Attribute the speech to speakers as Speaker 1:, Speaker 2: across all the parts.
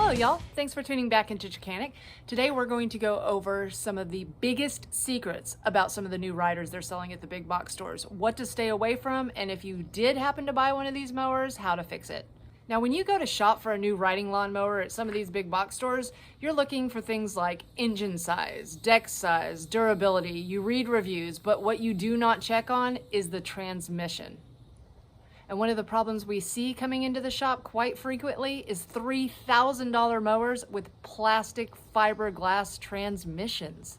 Speaker 1: Hello y'all, thanks for tuning back into Chicanic. Today we're going to go over some of the biggest secrets about some of the new riders they're selling at the big box stores, what to stay away from, and if you did happen to buy one of these mowers, how to fix it. Now when you go to shop for a new riding lawnmower at some of these big box stores, you're looking for things like engine size, deck size, durability, you read reviews, but what you do not check on is the transmission. And one of the problems we see coming into the shop quite frequently is $3,000 mowers with plastic fiberglass transmissions.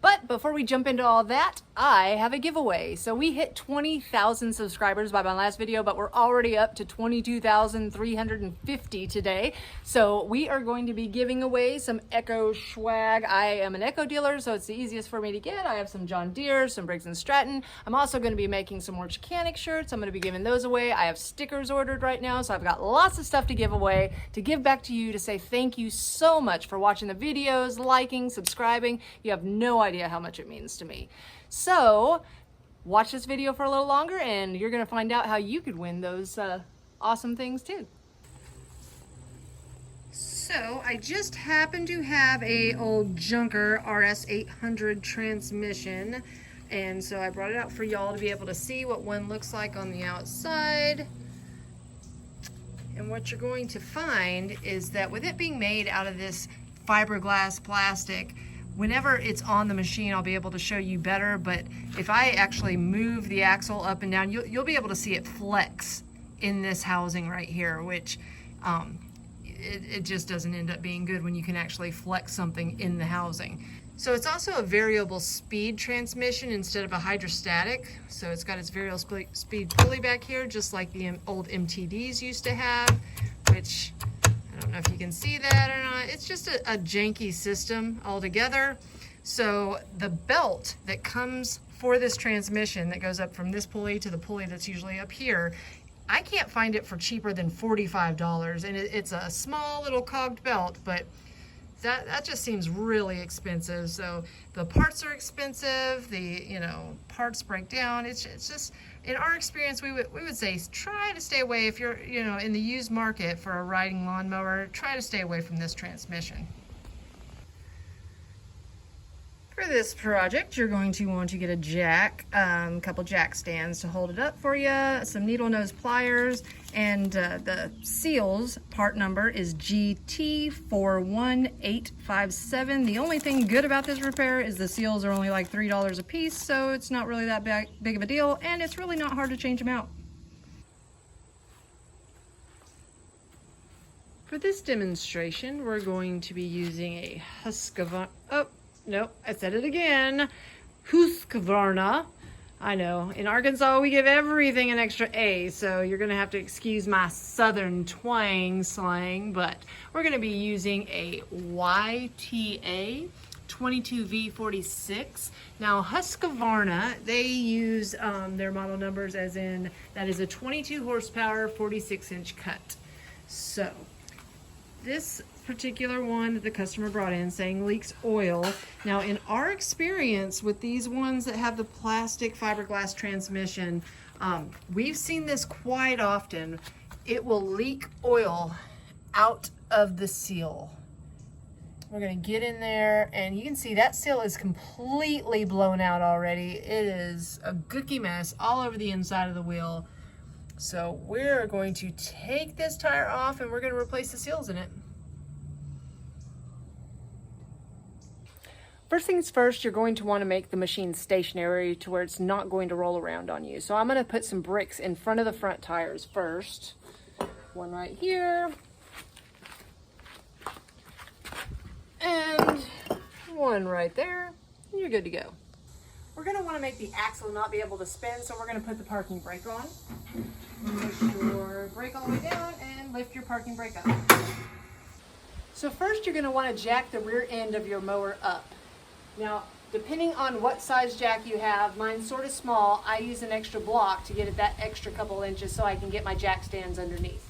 Speaker 1: But before we jump into all that, I have a giveaway. So we hit 20,000 subscribers by my last video, but we're already up to 22,350 today. So we are going to be giving away some Echo swag. I am an Echo dealer, so it's the easiest for me to get. I have some John Deere, some Briggs & Stratton. I'm also going to be making some more Chicanic shirts. I'm going to be giving those away. I have stickers ordered right now, so I've got lots of stuff to give away, to give back to you, to say thank you so much for watching the videos, liking, subscribing. You have no idea how much it means to me. So watch this video for a little longer and you're gonna find out how you could win those awesome things too. So I just happen to have a old junker RS 800 transmission, and so I brought it out for y'all to be able to see what one looks like on the outside. And what you're going to find is that with it being made out of this fiberglass plastic, whenever it's on the machine, I'll be able to show you better, but if I actually move the axle up and down, you'll be able to see it flex in this housing right here, which it just doesn't end up being good when you can actually flex something in the housing. So it's also a variable speed transmission instead of a hydrostatic. So it's got its variable speed pulley back here, just like the old MTDs used to have, which I don't know if you can see that or not. It's just a janky system altogether. So the belt that comes for this transmission that goes up from this pulley to the pulley that's usually up here, I can't find it for cheaper than $45. And it's a small little cogged belt, but that just seems really expensive. So the parts are expensive, the parts break down. It's just, in our experience, we would say try to stay away. If you're in the used market for a riding lawnmower, try to stay away from this transmission. For this project, you're going to want to get a jack, a couple jack stands to hold it up for you, some needle nose pliers, and the seals part number is GT41857. The only thing good about this repair is the seals are only like $3 a piece, so it's not really that big of a deal, and it's really not hard to change them out. For this demonstration, we're going to be using a Husqvarna. Oh, nope, I said it again. Husqvarna. I know, in Arkansas we give everything an extra A, so you're gonna have to excuse my southern twang slang, but we're gonna be using a YTA 22V46. Now Husqvarna, they use their model numbers as in, that is a 22 horsepower, 46-inch cut. So this particular one that the customer brought in saying leaks oil. Now in our experience with these ones that have the plastic fiberglass transmission, we've seen this quite often. It will leak oil out of the seal. We're gonna get in there and you can see that seal is completely blown out already. It is a gooky mess all over the inside of the wheel. So we're going to take this tire off and we're gonna replace the seals in it. First things first, you're going to want to make the machine stationary to where it's not going to roll around on you. So I'm going to put some bricks in front of the front tires first. One right here. And one right there. And you're good to go. We're going to want to make the axle not be able to spin, so we're going to put the parking brake on. Push your brake all the way down and lift your parking brake up. So first you're going to want to jack the rear end of your mower up. Now, depending on what size jack you have, mine's sort of small, I use an extra block to get it that extra couple inches so I can get my jack stands underneath.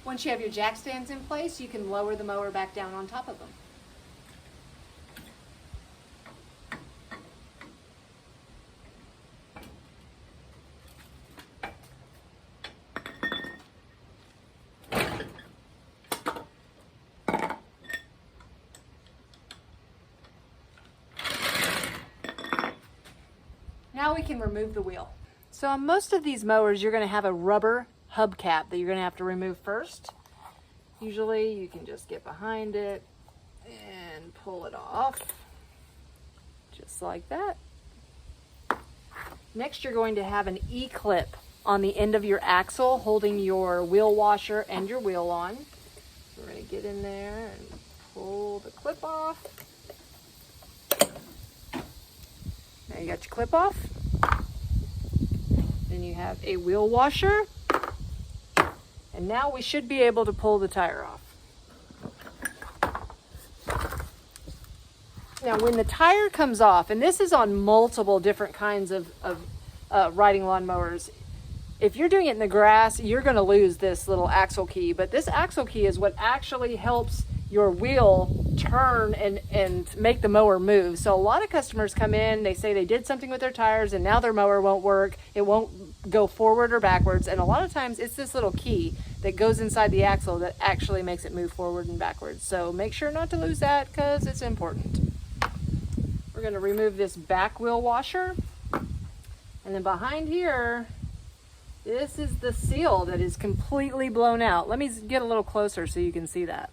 Speaker 1: Once you have your jack stands in place, you can lower the mower back down on top of them. Now we can remove the wheel. So on most of these mowers, you're going to have a rubber hubcap that you're going to have to remove first. Usually you can just get behind it and pull it off, just like that. Next, you're going to have an E-clip on the end of your axle holding your wheel washer and your wheel on. So we're going to get in there and pull the clip off. Now you got your clip off. Then you have a wheel washer. And now we should be able to pull the tire off. Now when the tire comes off, and this is on multiple different kinds of riding lawn mowers, if you're doing it in the grass, you're going to lose this little axle key. But this axle key is what actually helps your wheel turn and make the mower move. So a lot of customers come in, they say they did something with their tires and now their mower won't work. It won't go forward or backwards. And a lot of times it's this little key that goes inside the axle that actually makes it move forward and backwards. So make sure not to lose that because it's important. We're going to remove this back wheel washer. And then behind here, this is the seal that is completely blown out. Let me get a little closer so you can see that.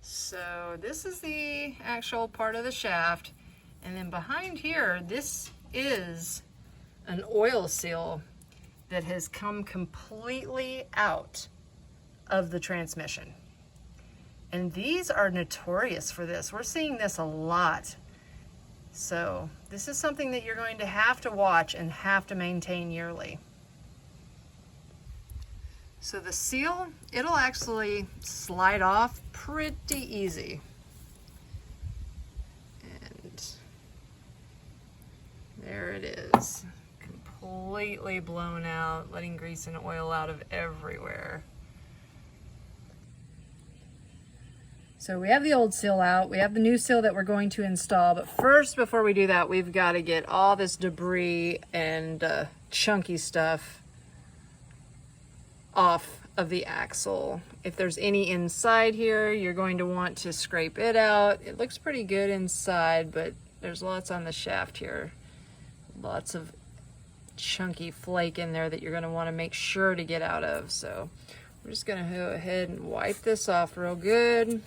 Speaker 1: So this is the actual part of the shaft. And then behind here, this is an oil seal that has come completely out of the transmission. And these are notorious for this. We're seeing this a lot. So this is something that you're going to have to watch and have to maintain yearly. So the seal, it'll actually slide off pretty easy. And there it is, completely blown out, letting grease and oil out of everywhere. So we have the old seal out, we have the new seal that we're going to install, but first, before we do that, we've got to get all this debris and chunky stuff off of the axle. If there's any inside here, you're going to want to scrape it out. It looks pretty good inside, but there's lots on the shaft here. Lots of chunky flake in there that you're going to want to make sure to get out of. So we're just going to go ahead and wipe this off real good.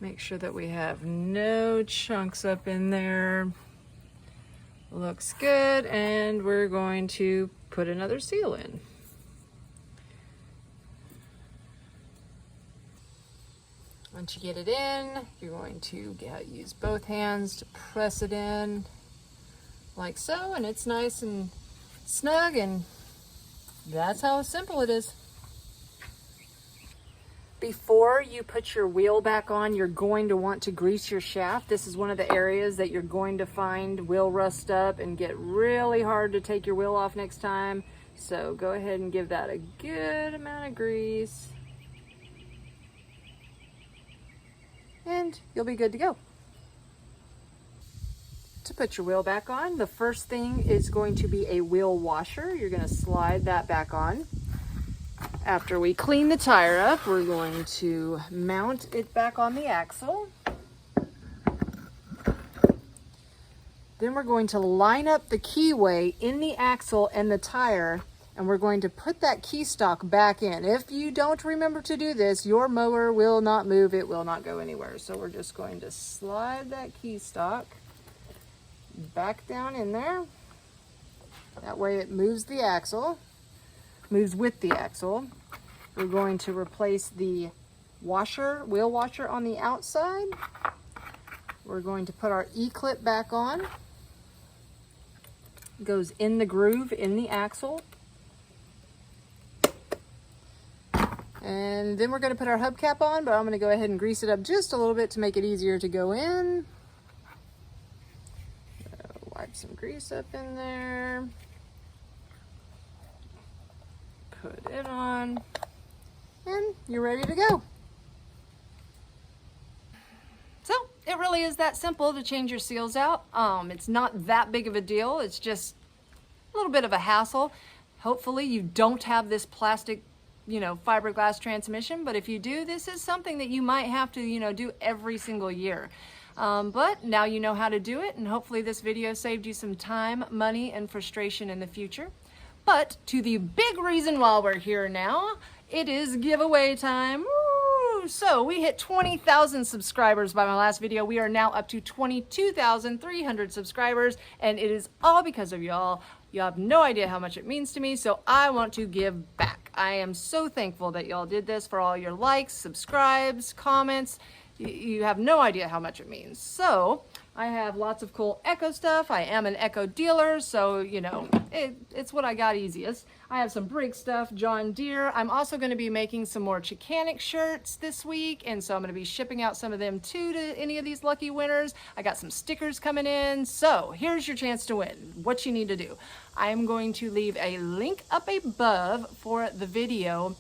Speaker 1: Make sure that we have no chunks up in there. Looks good, and we're going to put another seal in. Once you get it in, you're going to use both hands to press it in like so, and it's nice and snug, and that's how simple it is. Before you put your wheel back on, you're going to want to grease your shaft. This is one of the areas that you're going to find will rust up and get really hard to take your wheel off next time. So go ahead and give that a good amount of grease. And you'll be good to go. To put your wheel back on, the first thing is going to be a wheel washer. You're going to slide that back on. After we clean the tire up, we're going to mount it back on the axle. Then we're going to line up the keyway in the axle and the tire, and we're going to put that key stock back in. If you don't remember to do this, your mower will not move, it will not go anywhere. So we're just going to slide that key stock back down in there. That way it moves the axle. Moves with the axle. We're going to replace the washer, wheel washer on the outside. We're going to put our E-clip back on. It goes in the groove in the axle. And then we're going to put our hubcap on, but I'm going to go ahead and grease it up just a little bit to make it easier to go in. Wipe some grease up in there. Put it on. And you're ready to go. So it really is that simple to change your seals out. It's not that big of a deal. It's just a little bit of a hassle. Hopefully you don't have this plastic, fiberglass transmission, but if you do, this is something that you might have to, do every single year. But now you know how to do it, and hopefully this video saved you some time, money, and frustration in the future. But to the big reason why we're here now, it is giveaway time. Woo! So we hit 20,000 subscribers by my last video. We are now up to 22,300 subscribers, and it is all because of y'all. You have no idea how much it means to me, so I want to give back. I am so thankful that y'all did this, for all your likes, subscribes, comments. You have no idea how much it means. So I have lots of cool Echo stuff. I am an Echo dealer, so it's what I got easiest. I have some Briggs stuff, John Deere. I'm also going to be making some more Chicanic shirts this week, and so I'm going to be shipping out some of them too to any of these lucky winners. I got some stickers coming in. So here's your chance to win. What you need to do. I'm going to leave a link up above for the video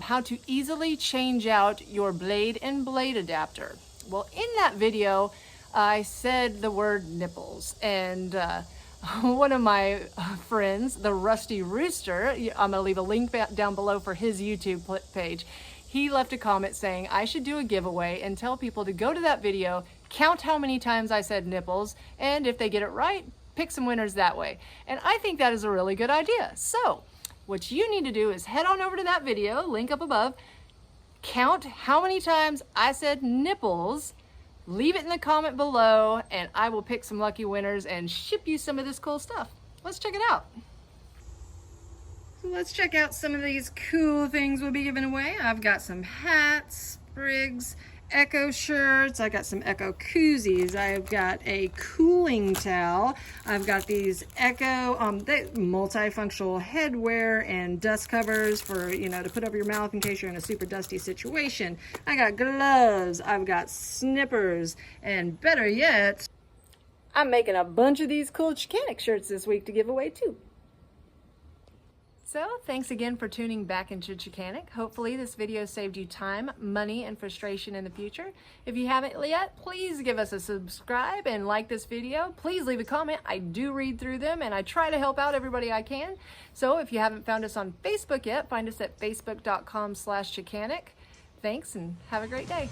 Speaker 1: how to easily change out your blade and blade adapter. Well, in that video, I said the word nipples, and one of my friends, the Rusty Rooster, I'm gonna leave a link down below for his YouTube page. He left a comment saying I should do a giveaway and tell people to go to that video, count how many times I said nipples, and if they get it right, pick some winners that way. And I think that is a really good idea. So what you need to do is head on over to that video, link up above, count how many times I said nipples, leave it in the comment below, and I will pick some lucky winners and ship you some of this cool stuff. Let's check it out. So let's check out some of these cool things we'll be giving away. I've got some hats, Briggs, Echo shirts. I got some Echo koozies. I've got a cooling towel. I've got these Echo multifunctional headwear and dust covers for, to put over your mouth in case you're in a super dusty situation. I got gloves. I've got snippers. And better yet, I'm making a bunch of these cool Chicanic shirts this week to give away too. So thanks again for tuning back into Chicanic. Hopefully this video saved you time, money, and frustration in the future. If you haven't yet, please give us a subscribe and like this video. Please leave a comment. I do read through them, and I try to help out everybody I can. So if you haven't found us on Facebook yet, find us at facebook.com/Chicanic. Thanks, and have a great day.